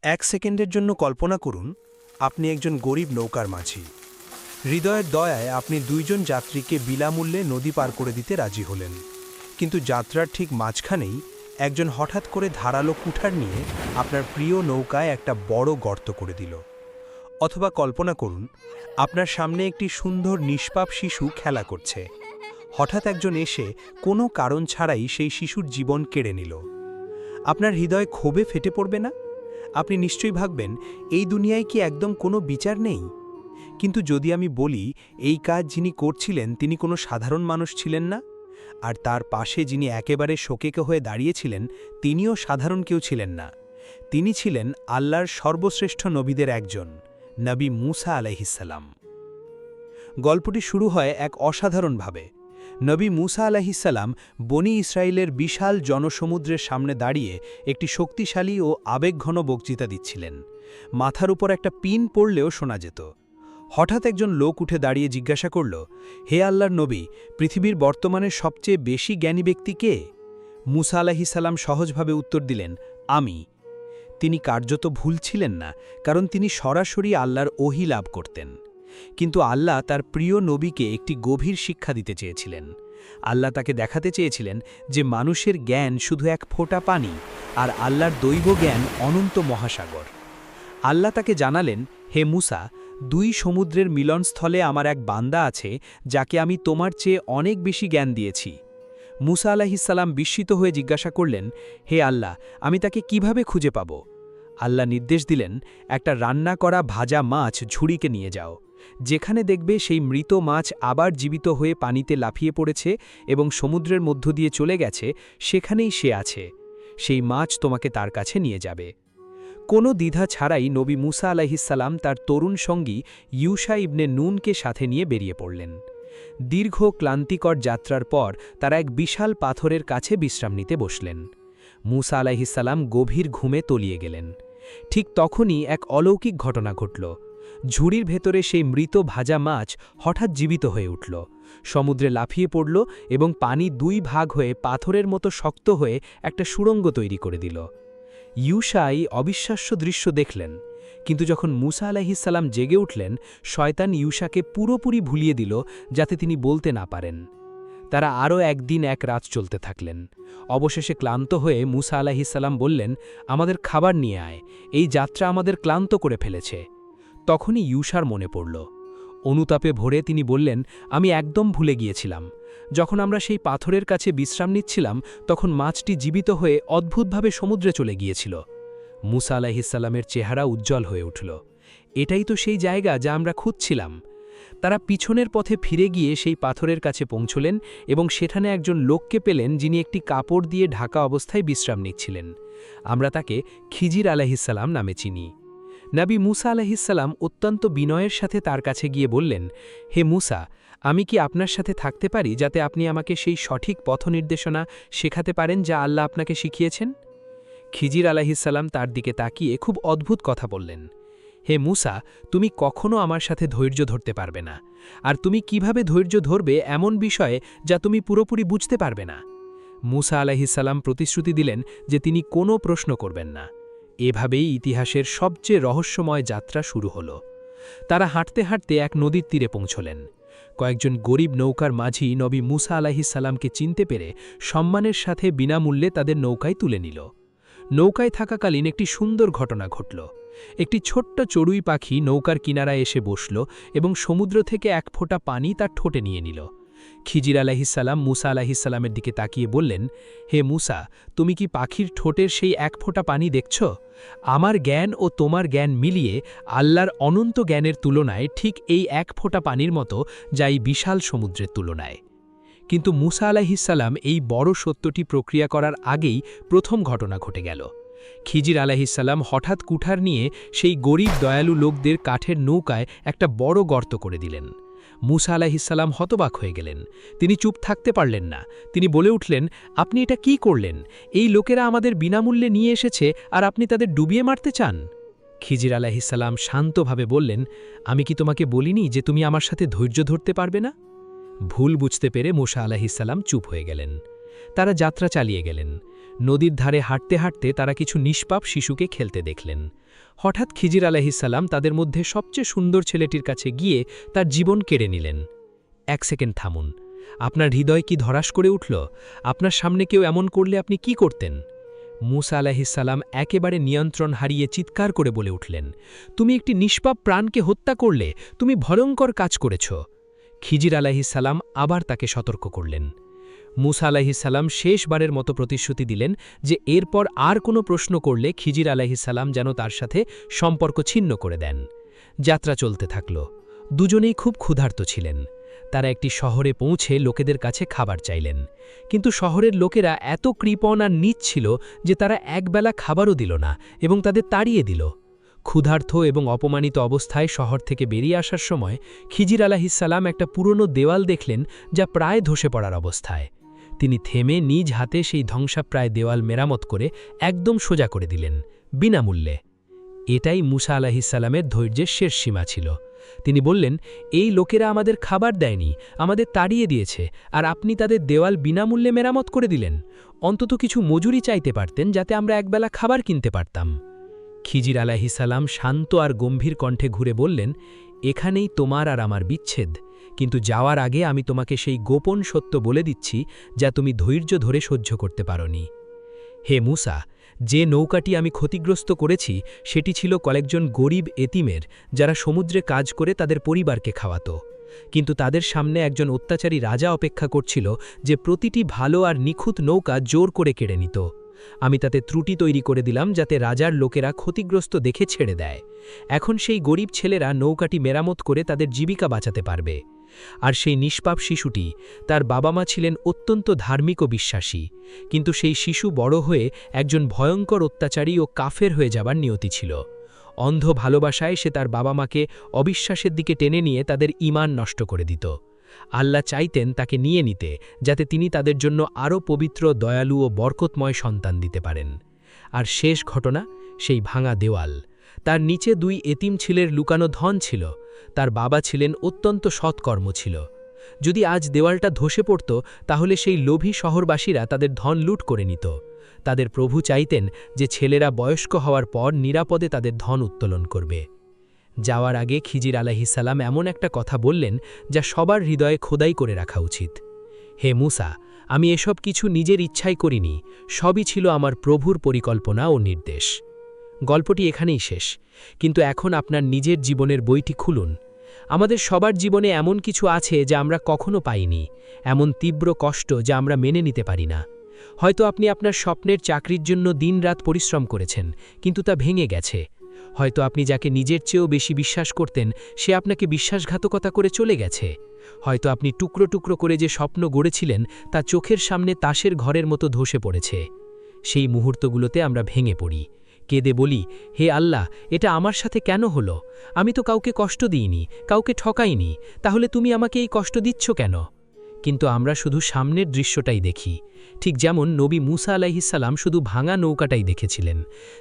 এক সেকেন্ডের জন্য কল্পনা করুন আপনি একজন গরিব নৌকার মাঝি। হৃদয়ের দয়ায় আপনি দুইজন যাত্রীকে বিনামূল্যে নদী পার করে দিতে রাজি হলেন, কিন্তু যাত্রার ঠিক মাঝখানেই একজন হঠাৎ করে ধারালো কুঠার নিয়ে আপনার প্রিয় নৌকায় একটা বড় গর্ত করে দিল। অথবা কল্পনা করুন আপনার সামনে একটি সুন্দর নিষ্পাপ শিশু খেলা করছে। হঠাৎ একজন এসে কোনো কারণ ছাড়াই সেই শিশুর জীবন কেড়ে নিল। আপনার হৃদয় ক্ষোভে ফেটে পড়বে না? আপনি নিশ্চয়ই ভাববেন, এই দুনিয়ায় কি একদম কোনো বিচার নেই? কিন্তু যদি আমি বলি এই কাজ যিনি করছিলেন তিনি কোনো সাধারণ মানুষ ছিলেন না, আর তার পাশে যিনি একেবারে শোকেকে হয়ে দাঁড়িয়েছিলেন তিনিও সাধারণ কেউ ছিলেন না। তিনি ছিলেন আল্লাহর সর্বশ্রেষ্ঠ নবীদের একজন, নবী মুসা আলাইহিসসালাম। গল্পটি শুরু হয় এক অসাধারণভাবে। নবী মুসা আলাইহিসসালাম বনি ইসরায়েলের বিশাল জনসমুদ্রের সামনে দাঁড়িয়ে একটি শক্তিশালী ও আবেগঘন বক্তৃতা দিচ্ছিলেন। মাথার উপর একটা পিন পড়লেও শোনা যেত। হঠাৎ একজন লোক উঠে দাঁড়িয়ে জিজ্ঞাসা করল, হে আল্লাহর নবী, পৃথিবীর বর্তমানে সবচেয়ে বেশি জ্ঞানী ব্যক্তি কে? মুসা আলাইহিসসালাম সহজভাবে উত্তর দিলেন, আমি। তিনি কার্যত ভুল ছিলেন না, কারণ তিনি সরাসরি আল্লাহর ওহী লাভ করতেন। কিন্তু আল্লাহ তার প্রিয় নবীকে একটি গভীর শিক্ষা দিতে চেয়েছিলেন। আল্লাহ তাকে দেখাতে চেয়েছিলেন যে মানুষের জ্ঞান শুধু এক ফোঁটা পানি, আর আল্লাহর দৈব জ্ঞান অনন্ত মহাসাগর। আল্লাহ তাকে জানালেন, হে মুসা, দুই সমুদ্রের মিলনস্থলে আমার এক বান্দা আছে যাকে আমি তোমার চেয়ে অনেক বেশি জ্ঞান দিয়েছি। মুসা আলাইহিসসালাম বিস্মিত হয়ে জিজ্ঞাসা করলেন, হে আল্লাহ, আমি তাকে কিভাবে খুঁজে পাব? আল্লাহ নির্দেশ দিলেন, একটা রান্না করা ভাজা মাছ ঝুড়িকে নিয়ে যাও। যেখানে দেখবে সেই মৃত মাছ আবার জীবিত হয়ে পানিতে লাফিয়ে পড়েছে এবং সমুদ্রের মধ্য দিয়ে চলে গেছে, সেখানেই সে আছে। সেই মাছ তোমাকে তার কাছে নিয়ে যাবে। কোনো দ্বিধা ছাড়াই নবী মুসা আলাইহিসসালাম তার তরুণ সঙ্গী ইউশা ইবনে নুনকে সাথে নিয়ে বেরিয়ে পড়লেন। দীর্ঘ ক্লান্তিকর যাত্রার পর তারা এক বিশাল পাথরের কাছে বিশ্রাম নিতে বসলেন। মুসা আলাইহিসসালাম গভীর ঘুমে তলিয়ে গেলেন। ঠিক তখনই এক অলৌকিক ঘটনা ঘটল। ঝুড়ির ভেতরে সেই মৃত ভাজা মাছ হঠাৎ জীবিত হয়ে উঠল, সমুদ্রে লাফিয়ে পড়ল এবং পানি দুই ভাগ হয়ে পাথরের মতো শক্ত হয়ে একটা সুড়ঙ্গ তৈরি করে দিল। ইউশা এই অবিশ্বাস্য দৃশ্য দেখলেন, কিন্তু যখন মুসা আলাইহিসসালাম জেগে উঠলেন, শয়তান ইউশাকে পুরোপুরি ভুলিয়ে দিল যাতে তিনি বলতে না পারেন। তারা আরও একদিন এক রাত চলতে থাকলেন। অবশেষে ক্লান্ত হয়ে মুসা আলাইহিসসালাম বললেন, আমাদের খাবার নিয়ে আয়, এই যাত্রা আমাদের ক্লান্ত করে ফেলেছে। তখনই ইউশার মনে পড়ল। অনুতাপে ভরে তিনি বললেন, আমি একদম ভুলে গিয়েছিলাম। যখন আমরা সেই পাথরের কাছে বিশ্রাম নিচ্ছিলাম তখন মাছটি জীবিত হয়ে অদ্ভুতভাবে সমুদ্রে চলে গিয়েছিল। মুসা আলাইহিসসালামের চেহারা উজ্জ্বল হয়ে উঠল। এটাই তো সেই জায়গা যা আমরা খুঁজছিলাম। তারা পিছনের পথে ফিরে গিয়ে সেই পাথরের কাছে পৌঁছলেন এবং সেখানে একজন লোককে পেলেন যিনি একটি কাপড় দিয়ে ঢাকা অবস্থায় বিশ্রাম নিচ্ছিলেন। আমরা তাকে খিজির আলাইহিসসালাম নামে চিনি। নবী মুসা আলাইহিসসালাম অত্যন্ত বিনয়ের সাথে তার কাছে গিয়ে বললেন, হে মুসা, আমি কি আপনার সাথে থাকতে পারি যাতে আপনি আমাকে সেই সঠিক পথ নির্দেশনা শেখাতে পারেন যা আল্লাহ আপনাকে শিখিয়েছেন? খিজির আলাইহিসসালাম তার দিকে তাকিয়ে খুব অদ্ভুত কথা বললেন, হে মুসা, তুমি কখনো আমার সাথে ধৈর্য ধরতে পারবে না, আর তুমি কিভাবে ধৈর্য ধরবে এমন বিষয়ে যা তুমি পুরোপুরি বুঝতে পারবে না? মুসা আলাইহিসসালাম প্রতিশ্রুতি দিলেন যে তিনি কোনো প্রশ্ন করবেন না। এভাবেই ইতিহাসের সবচেয়ে রহস্যময় যাত্রা শুরু হল। তারা হাঁটতে হাঁটতে এক নদীর তীরে পৌঁছলেন। কয়েকজন গরিব নৌকার মাঝি নবী মুসা আলাইহিসসালামকে চিনতে পেরে সম্মানের সাথে বিনামূল্যে তাদের নৌকায় তুলে নিল। নৌকায় থাকাকালীন একটি সুন্দর ঘটনা ঘটল। একটি ছোট্ট চড়ুই পাখি নৌকার কিনারায় এসে বসল এবং সমুদ্র থেকে এক ফোঁটা পানি তার ঠোঁটে নিয়ে নিল। খিজির আলাইহিসসালাম মুসা আলাইহিসসালামের দিকে তাকিয়ে বললেন, হে মুসা, তুমি কি পাখির ঠোঁটের সেই এক ফোঁটা পানি দেখছ? আমার জ্ঞান ও তোমার জ্ঞান মিলিয়ে আল্লাহর অনন্ত জ্ঞানের তুলনায় ঠিক এই এক ফোঁটা পানির মতো, যা এই বিশাল সমুদ্রের তুলনায়। কিন্তু মুসা আলাইহিসসালাম এই বড় সত্যটি প্রক্রিয়া করার আগেই প্রথম ঘটনা ঘটে গেল। খিজির আলাইহিসসালাম হঠাৎ কুঠার নিয়ে সেই গরিব দয়ালু লোকদের কাঠের নৌকায় একটা বড় গর্ত করে দিলেন। মুসা আলাইহিসসালাম হতবাক হয়ে গেলেন। তিনি চুপ থাকতে পারলেন না। তিনি বলে উঠলেন, আপনি এটা কি করলেন? এই লোকেরা আমাদের বিনামূল্যে নিয়ে এসেছে আর আপনি তাদের ডুবিয়ে মারতে চান? খিজির আলাইহিসসালাম শান্তভাবে বললেন, আমি কি তোমাকে বলিনি যে তুমি আমার সাথে ধৈর্য ধরতে পারবে না? ভুল বুঝতে পেরে মুসা আলাইহিসসালাম চুপ হয়ে গেলেন। তারা যাত্রা চালিয়ে গেলেন। নদীর ধারে হাঁটতে হাঁটতে তারা কিছু নিষ্পাপ শিশুকে খেলতে দেখলেন। হঠাৎ খিজির আলাইহিসসালাম তাদের মধ্যে সবচেয়ে সুন্দর ছেলেটির কাছে গিয়ে তার জীবন কেড়ে নিলেন। 1 সেকেন্ড থামুন। আপনার হৃদয় কি ধরাস করে উঠল? আপনার সামনে কেউ এমন করলে আপনি কি করতেন? মুসা আলাইহিসসালাম একেবারে নিয়ন্ত্রণ হারিয়ে চিৎকার করে বলে উঠলেন, তুমি একটি নিষ্পাপ প্রাণকে হত্যা করলে, তুমি ভয়ঙ্কর কাজ করেছ। খিজির আলাইহিসসালাম আবার তাকে সতর্ক করলেন। মুসা আলাইহিসসালাম শেষবারের মতো প্রতিশ্রুতি দিলেন যে এরপর আর কোনো প্রশ্ন করলে খিজির আলাইহিসসালাম যেন তার সাথে সম্পর্ক ছিন্ন করে দেন। যাত্রা চলতে থাকল। দুজনেই খুব ক্ষুধার্ত ছিলেন। তারা একটি শহরে পৌঁছে লোকেদের কাছে খাবার চাইলেন, কিন্তু শহরের লোকেরা এত কৃপণ আর নীচ ছিল যে তারা একবেলা খাবারও দিল না এবং তাদের তাড়িয়ে দিল। ক্ষুধার্ত এবং অপমানিত অবস্থায় শহর থেকে বেরিয়ে আসার সময় খিজির আলাইহিসসালাম একটা পুরনো দেওয়াল দেখলেন যা প্রায় ধসে পড়ার অবস্থায়। তিনি থেমে নিজ হাতে সেই ধ্বংসাপ্রায় দেওয়াল মেরামত করে একদম সোজা করে দিলেন, বিনামূল্যে। এটাই মুসা আলাইহিসসালামের ধৈর্যের শেষ সীমা ছিল। তিনি বললেন, এই লোকেরা আমাদের খাবার দেয়নি, আমাদের তাড়িয়ে দিয়েছে, আর আপনি তাদের দেওয়াল বিনামূল্যে মেরামত করে দিলেন। অন্তত কিছু মজুরি চাইতে পারতেন যাতে আমরা একবেলা খাবার কিনতে পারতাম। খিজির আলাইহিসসালাম শান্ত আর গম্ভীর কণ্ঠে ঘুরে বললেন, এখানেই তোমার আর আমার বিচ্ছেদ, কিন্তু যাওয়ার আগে আমি তোমাকে সেই গোপন সত্য বলে দিচ্ছি যা তুমি ধৈর্য ধরে সহ্য করতে পারোনি। হে মুসা, যে নৌকাটি আমি ক্ষতিগ্রস্ত করেছি সেটি ছিল কয়েকজন গরিব এতিমের, যারা সমুদ্রে কাজ করে তাদের পরিবারকে খাওয়াত। কিন্তু তাদের সামনে একজন অত্যাচারী রাজা অপেক্ষা করছিল যে প্রতিটি ভালো আর নিখুঁত নৌকা জোর করে কেড়ে নিত। আমি তাতে ত্রুটি তৈরি করে দিলাম যাতে রাজার লোকেরা ক্ষতিগ্রস্ত দেখে ছেড়ে দেয়। এখন সেই গরিব ছেলেরা নৌকাটি মেরামত করে তাদের জীবিকা বাঁচাতে পারবে। আর সেই নিষ্পাপ শিশুটি, তার বাবা মা ছিলেন অত্যন্ত ধার্মিক ও বিশ্বাসী, কিন্তু সেই শিশু বড় হয়ে একজন ভয়ঙ্কর অত্যাচারী ও কাফের হয়ে যাবার নিয়তি ছিল। অন্ধ ভালোবাসায় সে তার বাবা মাকে অবিশ্বাসের দিকে টেনে নিয়ে তাদের ঈমান নষ্ট করে দিত। আল্লাহ চাইতেন তাকে নিয়ে নিতে, যাতে তিনি তাদের জন্য আরও পবিত্র, দয়ালু ও বরকতময় সন্তান দিতে পারেন। আর শেষ ঘটনা, সেই ভাঙা দেওয়াল। তার নিচে 2 এতিম ছেলের লুকানো ধন ছিল। তার বাবা ছিলেন অত্যন্ত সৎকর্ম ছিল। যদি আজ দেওয়ালটা ধসে পড়ত, তাহলে সেই লোভী শহরবাসীরা তাদের ধন লুট করে নিত। তাদের প্রভু চাইতেন যে ছেলেরা বয়স্ক হওয়ার পর নিরাপদে তাদের ধন উত্তোলন করবে। যাওয়ার আগে খিজির আলাইহিসসালাম এমন একটা কথা বললেন যা সবার হৃদয়ে খোদাই করে রাখা উচিত। হে মুসা, আমি এসব কিছু নিজের ইচ্ছাই করিনি, সবই ছিল আমার প্রভুর পরিকল্পনা ও নির্দেশ। গল্পটি এখানেই শেষ, কিন্তু এখন আপনার নিজের জীবনের বইটি খুলুন। আমাদের সবার জীবনে এমন কিছু আছে যা আমরা কখনো পাইনি, এমন তীব্র কষ্ট যা আমরা মেনে নিতে পারি না। হয়তো আপনি আপনার স্বপ্নের চাকরির জন্য দিনরাত পরিশ্রম করেছেন, কিন্তু তা ভেঙে গেছে। হয়তো আপনি যাকে নিজের চেয়েও বেশি বিশ্বাস করতেন সে আপনাকে বিশ্বাসঘাতকতা করে চলে গেছে। হয়তো আপনি টুকরো টুকরো করে যে স্বপ্ন গড়েছিলেন তা চোখের সামনে তাসের ঘরের মতো ধসে পড়েছে। সেই মুহূর্তগুলোতে আমরা ভেঙে পড়ি, কেঁদে বলি, হে আল্লাহ, এটা আমার সাথে কেন হলো? আমি তো কাউকে কষ্ট দিইনি, কাউকে ঠকাইনি, তাহলে তুমি আমাকে এই কষ্ট দিচ্ছ কেন? কিন্তু আমরা শুধু সামনের দৃশ্যটাই দেখি, ঠিক যেমন নবী মুসা আলাইহিসসালাম শুধু ভাঙা নৌকাটাই দেখেছিলেন।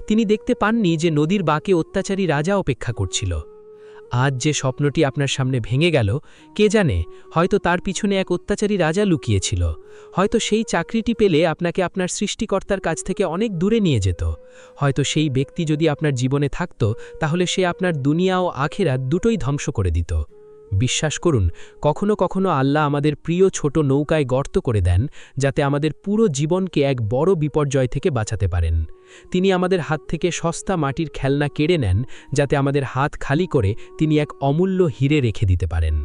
তিনি দেখতে পাননি যে নদীর বাঁকে অত্যাচারী রাজা অপেক্ষা করছিল। আজ যে স্বপ্নটি আপনার সামনে ভেঙে গেল, কে জানে, হয়তো তার পিছনে এক অত্যাচারী রাজা লুকিয়েছিল। হয়তো সেই চাকরিটি পেলে আপনাকে আপনার সৃষ্টিকর্তার কাছ থেকে অনেক দূরে নিয়ে যেত। হয়তো সেই ব্যক্তি যদি আপনার জীবনে থাকত, তাহলে সে আপনার দুনিয়া ও আখিরাত দুটোই ধ্বংস করে দিত। বিশ্বাস করুন, কখনো কখনো আল্লাহ আমাদের প্রিয় ছোট নৌকায় গর্ত করে দেন, যাতে আমাদের পুরো জীবনকে এক বড় বিপর্যয় থেকে বাঁচাতে পারেন। তিনি আমাদের হাত থেকে সস্তা মাটির খেলনা কেড়ে নেন, যাতে আমাদের হাত খালি করে তিনি এক অমূল্য হীরে রেখে দিতে পারেন।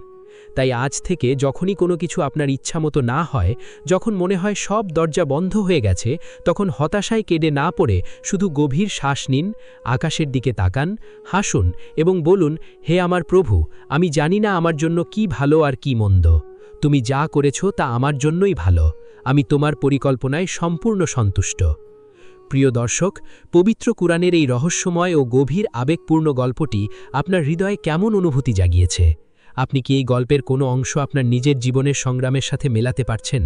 তাই আজ থেকে যখনই কোনো কিছু আপনার ইচ্ছামতো না হয়, যখন মনে হয় সব দরজা বন্ধ হয়ে গেছে, তখন হতাশায় কেঁদে না পড়ে শুধু গভীর শ্বাস নিন, আকাশের দিকে তাকান, হাসুন এবং বলুন, হে আমার প্রভু, আমি জানি না আমার জন্য কি ভালো আর কি মন্দ। তুমি যা করেছ তা আমার জন্যই ভালো। আমি তোমার পরিকল্পনায় সম্পূর্ণ সন্তুষ্ট। প্রিয় দর্শক, পবিত্র কুরআনের এই রহস্যময় ও গভীর আবেগপূর্ণ গল্পটি আপনার হৃদয়ে কেমন অনুভূতি জাগিয়েছে? আপনি কি এই গল্পের কোনো অংশ আপনার নিজের জীবনের সংগ্রামের সাথে মেলাতে পারছেন?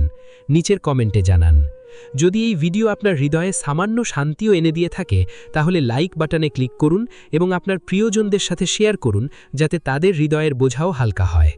নিচের কমেন্টে জানান। যদি এই ভিডিও আপনার হৃদয়ে সামান্য শান্তিও এনে দিয়ে থাকে, তাহলে লাইক বাটনে ক্লিক করুন এবং আপনার প্রিয়জনদের সাথে শেয়ার করুন, যাতে তাদের হৃদয়ের বোঝাও হালকা হয়।